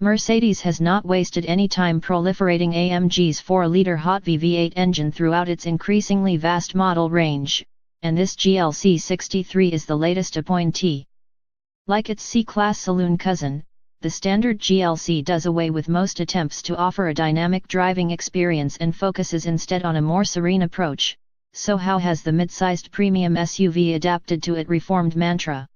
Mercedes has not wasted any time proliferating AMG's 4-liter hot V8 engine throughout its increasingly vast model range, and this GLC 63 is the latest appointee. Like its C-Class saloon cousin, the standard GLC does away with most attempts to offer a dynamic driving experience and focuses instead on a more serene approach. So how has the mid-sized premium SUV adapted to its reformed mantra?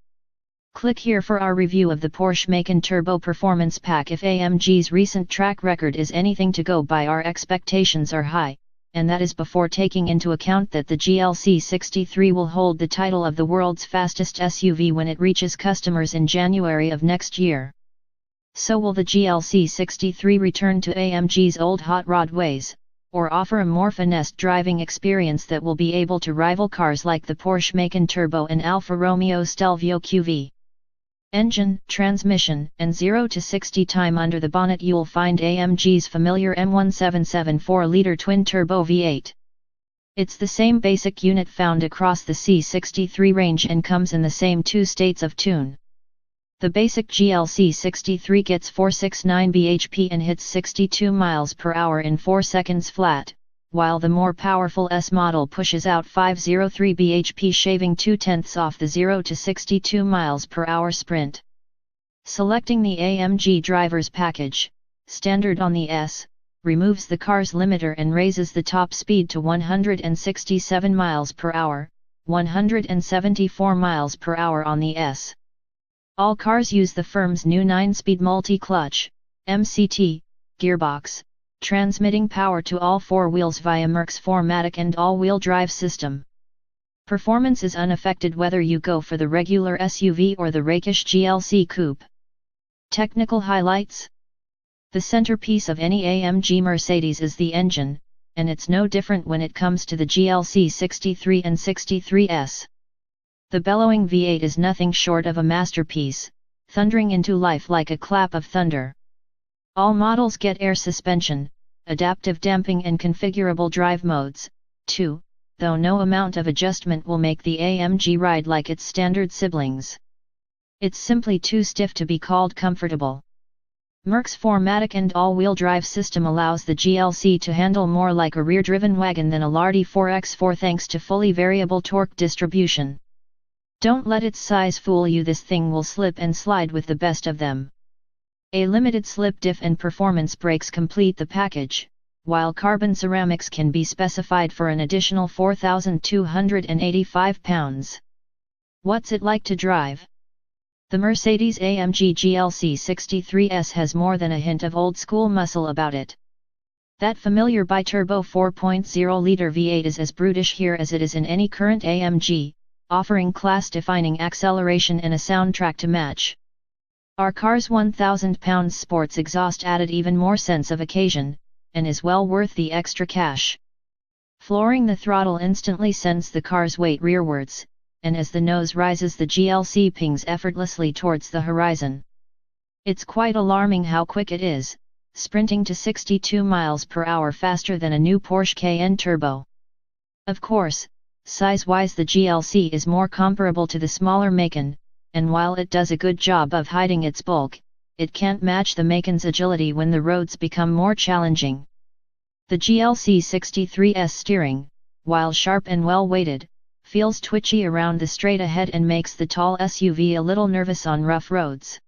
Click here for our review of the Porsche Macan Turbo Performance Pack. If AMG's recent track record is anything to go by, our expectations are high, and that is before taking into account that the GLC 63 will hold the title of the world's fastest SUV when it reaches customers in January of next year. So will the GLC 63 return to AMG's old hot rod ways, or offer a more finessed driving experience that will be able to rival cars like the Porsche Macan Turbo and Alfa Romeo Stelvio QV? Engine, transmission, and 0 to 60 time under the bonnet, you'll find AMG's familiar M177 4-liter twin-turbo V8. It's the same basic unit found across the C63 range and comes in the same two states of tune. The basic GLC 63 gets 469 bhp and hits 62 miles per hour in 4 seconds flat, while the more powerful S model pushes out 503 bhp, shaving 0.2 off the 0 to 62 miles per hour sprint. Selecting the AMG Drivers Package, standard on the S, removes the car's limiter and raises the top speed to 167 miles per hour, 174 miles per hour on the S. All cars use the firm's new 9-speed multi-clutch, MCT, gearbox, transmitting power to all four wheels via Merc's 4MATIC and all-wheel drive system. Performance is unaffected whether you go for the regular SUV or the rakish GLC coupe. Technical highlights: the centerpiece of any AMG Mercedes is the engine, and it's no different when it comes to the GLC 63 and 63S. The bellowing V8 is nothing short of a masterpiece, thundering into life like a clap of thunder. All models get air suspension, adaptive damping and configurable drive modes, too, though no amount of adjustment will make the AMG ride like its standard siblings. It's simply too stiff to be called comfortable. Merc's 4MATIC and all-wheel drive system allows the GLC to handle more like a rear-driven wagon than a lardy 4x4 thanks to fully variable torque distribution. Don't let its size fool you, this thing will slip and slide with the best of them. A limited slip diff and performance brakes complete the package, while carbon ceramics can be specified for an additional £4,285. What's it like to drive? The Mercedes-AMG GLC 63S has more than a hint of old-school muscle about it. That familiar biturbo 4.0-liter V8 is as brutish here as it is in any current AMG, offering class-defining acceleration and a soundtrack to match. Our car's 1,000 pounds sports exhaust added even more sense of occasion, and is well worth the extra cash. Flooring the throttle instantly sends the car's weight rearwards, and as the nose rises the GLC pings effortlessly towards the horizon. It's quite alarming how quick it is, sprinting to 62 miles per hour faster than a new Porsche Cayenne Turbo. Of course, size-wise the GLC is more comparable to the smaller Macan, and while it does a good job of hiding its bulk, it can't match the Macan's agility when the roads become more challenging. The GLC 63S steering, while sharp and well-weighted, feels twitchy around the straight ahead and makes the tall SUV a little nervous on rough roads.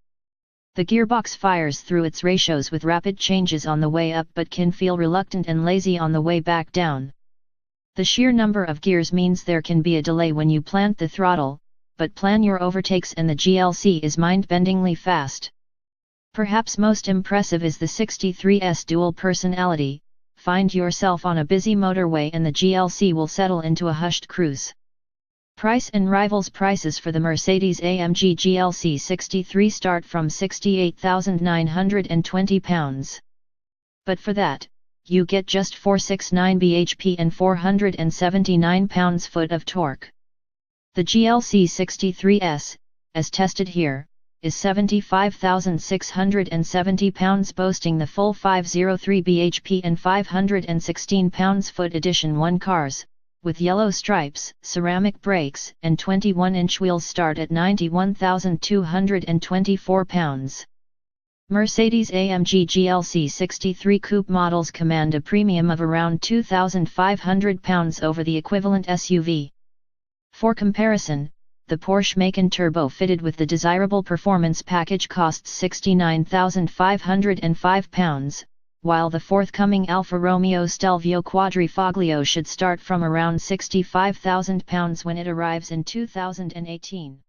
The gearbox fires through its ratios with rapid changes on the way up but can feel reluctant and lazy on the way back down. The sheer number of gears means there can be a delay when you plant the throttle, but plan your overtakes and the GLC is mind-bendingly fast. Perhaps most impressive is the 63's dual personality. Find yourself on a busy motorway and the GLC will settle into a hushed cruise. Price and rivals: prices for the Mercedes-AMG GLC 63 start from £68,920. But for that, you get just 469 bhp and 479 pounds-foot of torque. The GLC 63S, as tested here, is 75,670 pounds, boasting the full 503 bhp and 516 pounds-foot edition 1 cars, with yellow stripes, ceramic brakes and 21-inch wheels start at 91,224 pounds. Mercedes-AMG GLC 63 coupe models command a premium of around £2,500 over the equivalent SUV. For comparison, the Porsche Macan Turbo fitted with the desirable performance package costs £69,505, while the forthcoming Alfa Romeo Stelvio Quadrifoglio should start from around £65,000 when it arrives in 2018.